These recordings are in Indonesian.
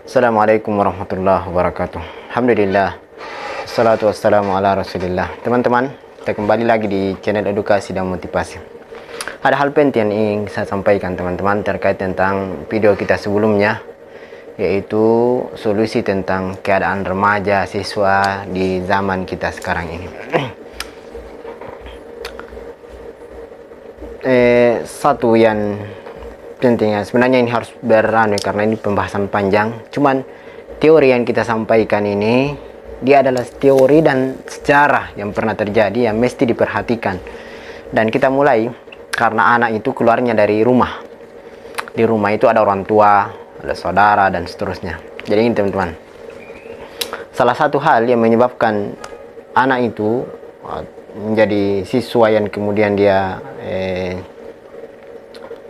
Assalamualaikum warahmatullahi wabarakatuh. Alhamdulillah. Assalatu wassalamu ala rasulillah. Teman-teman, kita kembali lagi di channel edukasi dan motivasi. Ada hal penting yang ingin saya sampaikan teman-teman terkait tentang video kita sebelumnya, yaitu solusi tentang keadaan remaja siswa di zaman kita sekarang ini. Satu yang pentingnya sebenarnya ini harus berani karena ini pembahasan panjang. Cuman teori yang kita sampaikan ini dia adalah teori dan sejarah yang pernah terjadi yang mesti diperhatikan. Dan kita mulai karena anak itu keluarnya dari rumah. Di rumah itu ada orang tua, ada saudara dan seterusnya. Jadi ini teman-teman, salah satu hal yang menyebabkan anak itu menjadi siswa yang kemudian dia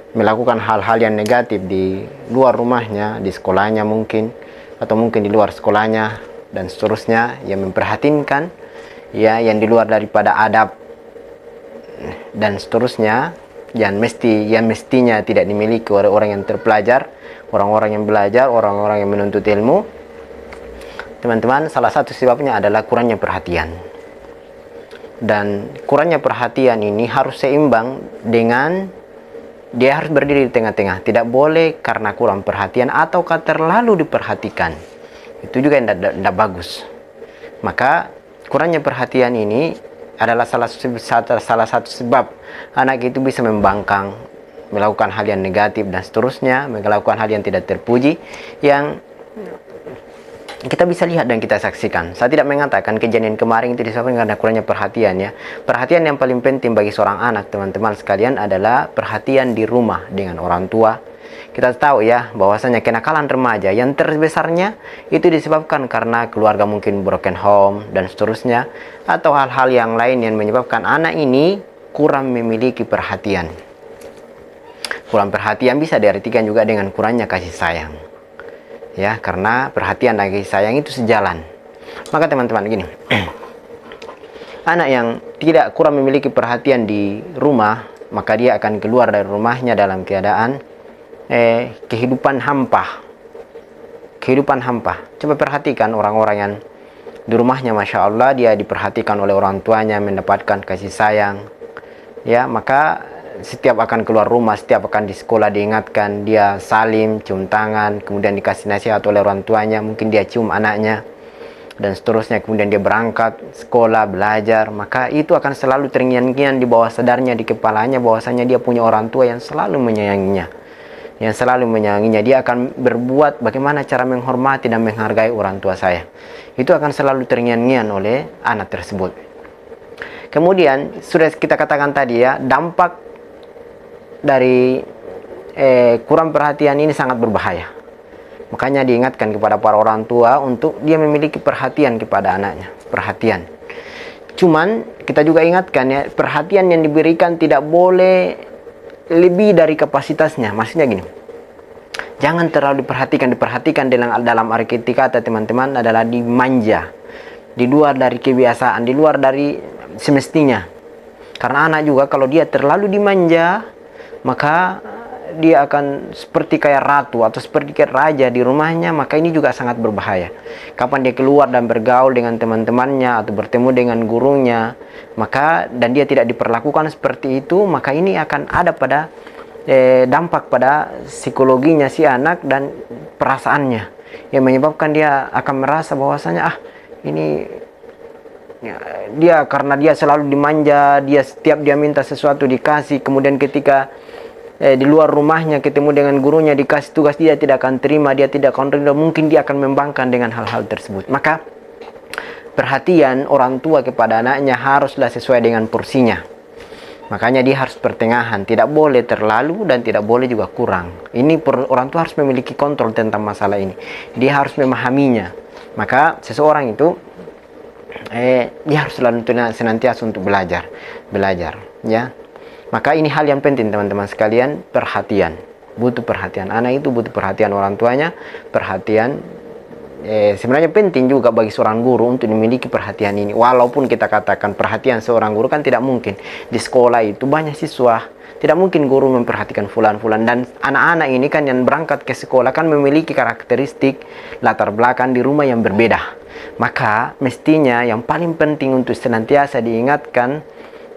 melakukan hal-hal yang negatif di luar rumahnya, di sekolahnya mungkin, atau mungkin di luar sekolahnya dan seterusnya, yang memperhatikan ya yang di luar daripada adab dan seterusnya, yang mestinya tidak dimiliki oleh orang yang terpelajar, orang-orang yang belajar, orang-orang yang menuntut ilmu. Teman-teman, salah satu sebabnya adalah kurangnya perhatian. Dan kurangnya perhatian ini harus seimbang dengan dia harus berdiri di tengah-tengah. Tidak boleh karena kurang perhatian atau terlalu diperhatikan. Itu juga yang tidak bagus. Maka kurangnya perhatian ini adalah salah satu sebab anak itu bisa membangkang, melakukan hal yang negatif dan seterusnya, melakukan hal yang tidak terpuji, yang kita bisa lihat dan kita saksikan. Saya tidak mengatakan kejadian kemarin itu disebabkan karena kurangnya perhatian ya. Perhatian yang paling penting bagi seorang anak, teman-teman sekalian, adalah perhatian di rumah dengan orang tua. Kita tahu ya bahwasanya kenakalan remaja yang terbesarnya itu disebabkan karena keluarga mungkin broken home dan seterusnya, atau hal-hal yang lain yang menyebabkan anak ini kurang memiliki perhatian. Kurang perhatian bisa diartikan juga dengan kurangnya kasih sayang. Ya, karena perhatian dan kasih sayang itu sejalan. Maka teman-teman gini, anak yang tidak kurang memiliki perhatian di rumah, maka dia akan keluar dari rumahnya dalam keadaan kehidupan hampa. Kehidupan hampa. Coba perhatikan orang-orang yang di rumahnya, masya Allah, dia diperhatikan oleh orang tuanya, mendapatkan kasih sayang. Ya, maka setiap akan keluar rumah, setiap akan di sekolah diingatkan, dia salim, cium tangan, kemudian dikasih nasihat oleh orang tuanya, mungkin dia cium anaknya dan seterusnya, kemudian dia berangkat sekolah, belajar, maka itu akan selalu terngiang-ngiang di bawah sadarnya, di kepalanya, bahwasanya dia punya orang tua yang selalu menyayanginya. Yang selalu menyayanginya, dia akan berbuat bagaimana cara menghormati dan menghargai orang tua saya. Itu akan selalu terngiang-ngiang oleh anak tersebut. Kemudian sudah kita katakan tadi ya, dampak dari kurang perhatian ini sangat berbahaya. Makanya diingatkan kepada para orang tua untuk dia memiliki perhatian kepada anaknya. Perhatian. Cuman kita juga ingatkan ya, perhatian yang diberikan tidak boleh lebih dari kapasitasnya. Maksudnya gini, jangan terlalu diperhatikan dalam arti kata teman-teman adalah dimanja, di luar dari kebiasaan, di luar dari semestinya. Karena anak juga kalau dia terlalu dimanja, maka dia akan seperti kayak ratu atau seperti kayak raja di rumahnya, maka ini juga sangat berbahaya. Kapan dia keluar dan bergaul dengan teman-temannya atau bertemu dengan gurunya, maka dan dia tidak diperlakukan seperti itu, maka ini akan ada pada dampak pada psikologinya si anak dan perasaannya, yang menyebabkan dia akan merasa bahwasanya ini ya, dia karena dia selalu dimanja, dia setiap dia minta sesuatu dikasih, kemudian ketika di luar rumahnya ketemu dengan gurunya dikasih tugas, dia tidak akan terima, dia tidak akan terima, mungkin dia akan membangkang dengan hal-hal tersebut. Maka perhatian orang tua kepada anaknya haruslah sesuai dengan porsinya. Makanya dia harus pertengahan, tidak boleh terlalu dan tidak boleh juga kurang. Ini orang tua harus memiliki kontrol tentang masalah ini, dia harus memahaminya. Maka seseorang itu dia harus selalu senantiasa untuk belajar ya. Maka ini hal yang penting teman-teman sekalian, perhatian. Butuh perhatian, anak itu butuh perhatian orang tuanya. Perhatian sebenarnya penting juga bagi seorang guru untuk memiliki perhatian ini. Walaupun kita katakan perhatian seorang guru kan tidak mungkin. Di sekolah itu banyak siswa, Tidak mungkin guru memperhatikan fulan-fulan. Dan anak-anak ini kan yang berangkat ke sekolah kan memiliki karakteristik latar belakang di rumah yang berbeda. Maka mestinya yang paling penting untuk senantiasa diingatkan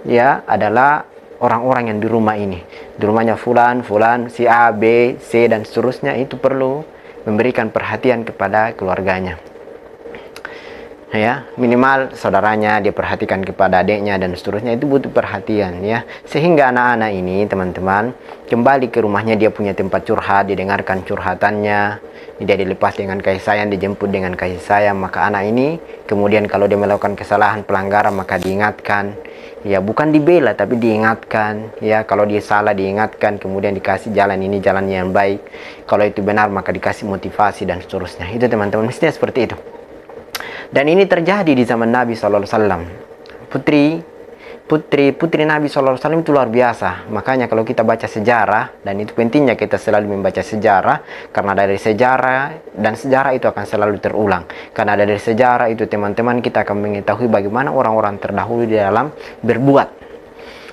ya adalah orang-orang yang di rumah ini. Di rumahnya fulan, si A, B, C dan seterusnya, itu perlu memberikan perhatian kepada keluarganya. Ya, minimal saudaranya dia perhatikan kepada adiknya dan seterusnya, itu butuh perhatian ya. Sehingga anak-anak ini teman-teman kembali ke rumahnya, dia punya tempat curhat, didengarkan curhatannya, dia dilepas dengan kasih sayang, dijemput dengan kasih sayang. Maka anak ini kemudian kalau dia melakukan kesalahan, pelanggaran, maka diingatkan ya, bukan dibela tapi diingatkan ya. Kalau dia salah diingatkan, kemudian dikasih jalan ini jalan yang baik, kalau itu benar maka dikasih motivasi dan seterusnya. Itu teman-teman, mestinya seperti itu. Dan ini terjadi di zaman Nabi SAW. Putri Nabi SAW itu luar biasa. Makanya kalau kita baca sejarah, dan itu pentingnya kita selalu membaca sejarah, karena dari sejarah, dan sejarah itu akan selalu terulang. Karena dari sejarah itu teman-teman kita akan mengetahui bagaimana orang-orang terdahulu di dalam berbuat.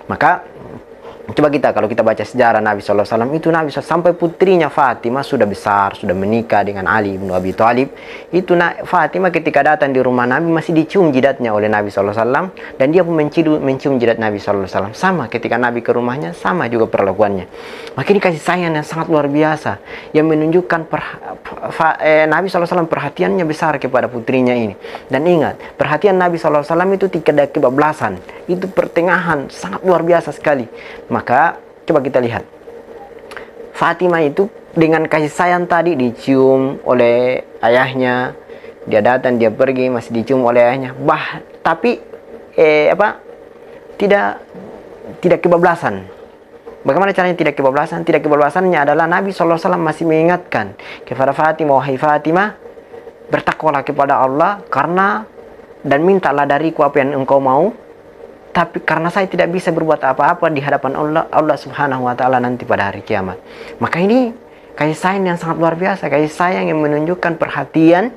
Maka coba kalau kita baca sejarah Nabi SAW, itu Nabi SAW sampai putrinya Fatimah sudah besar, sudah menikah dengan Ali bin Abi Thalib. Itu Fatimah ketika datang di rumah Nabi masih dicium jidatnya oleh Nabi SAW, dan dia pun mencium jidat Nabi SAW. Sama ketika Nabi ke rumahnya, sama juga perlakuannya. Maka ini kasih sayang yang sangat luar biasa, yang menunjukkan Nabi SAW perhatiannya besar kepada putrinya ini. Dan ingat, perhatian Nabi SAW itu tidak kebablasan, itu pertengahan, sangat luar biasa sekali. Maka coba kita lihat, Fatimah itu dengan kasih sayang tadi dicium oleh ayahnya, dia datang, dia pergi, masih dicium oleh ayahnya. Tapi tidak kebablasan. Bagaimana caranya tidak kebablasan? Tidak kebablasannya adalah Nabi SAW masih mengingatkan kepada Fatimah, wahai Fatimah, bertakwalah kepada Allah dan mintalah dariku apa yang engkau mau. Tapi karena saya tidak bisa berbuat apa-apa di hadapan Allah Subhanahu wa Ta'ala nanti pada hari kiamat. Maka ini kasih sayang yang sangat luar biasa, kasih sayang yang menunjukkan perhatian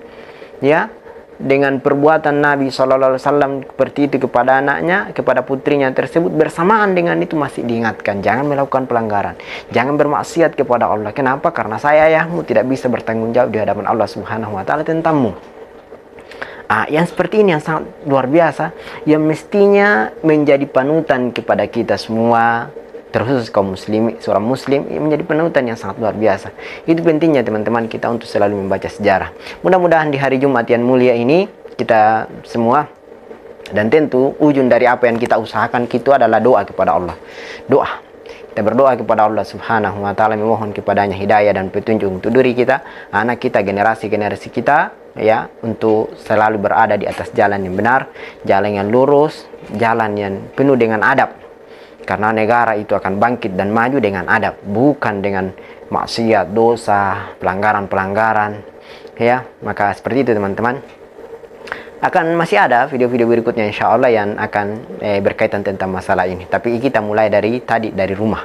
ya, dengan perbuatan Nabi SAW seperti itu kepada anaknya, kepada putrinya tersebut. Bersamaan dengan itu masih diingatkan, jangan melakukan pelanggaran, jangan bermaksiat kepada Allah. Kenapa? Karena saya ayahmu tidak bisa bertanggung jawab di hadapan Allah Subhanahu wa Ta'ala tentangmu. Yang seperti ini yang sangat luar biasa, yang mestinya menjadi panutan kepada kita semua, terkhusus kaum muslim, seorang muslim, menjadi panutan yang sangat luar biasa. Itu pentingnya teman-teman kita untuk selalu membaca sejarah. Mudah-mudahan di hari Jumat yang mulia ini kita semua, dan tentu ujung dari apa yang kita usahakan itu adalah doa kepada Allah. Doa. Kita berdoa kepada Allah Subhanahu wa Ta'ala, memohon kepadanya hidayah dan petunjuk untuk diri kita, anak kita, generasi-generasi kita ya, untuk selalu berada di atas jalan yang benar, jalan yang lurus, jalan yang penuh dengan adab. Karena negara itu akan bangkit dan maju dengan adab, bukan dengan maksiat, dosa, pelanggaran-pelanggaran ya. Maka seperti itu teman-teman. Akan masih ada video-video berikutnya insya Allah yang akan berkaitan tentang masalah ini. Tapi kita mulai dari rumah.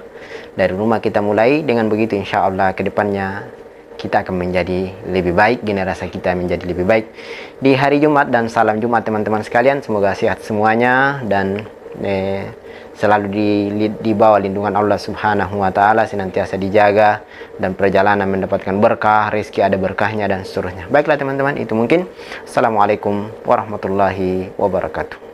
Dari rumah kita mulai, dengan begitu insya Allah kedepannya kita akan menjadi lebih baik, generasi kita menjadi lebih baik di hari Jumat. Dan salam Jumat teman-teman sekalian, semoga sehat semuanya dan selalu di bawah lindungan Allah Subhanahu wa Ta'ala, senantiasa dijaga, dan perjalanan mendapatkan berkah, rezeki ada berkahnya dan seterusnya. Baiklah teman-teman, itu mungkin. Assalamualaikum warahmatullahi wabarakatuh.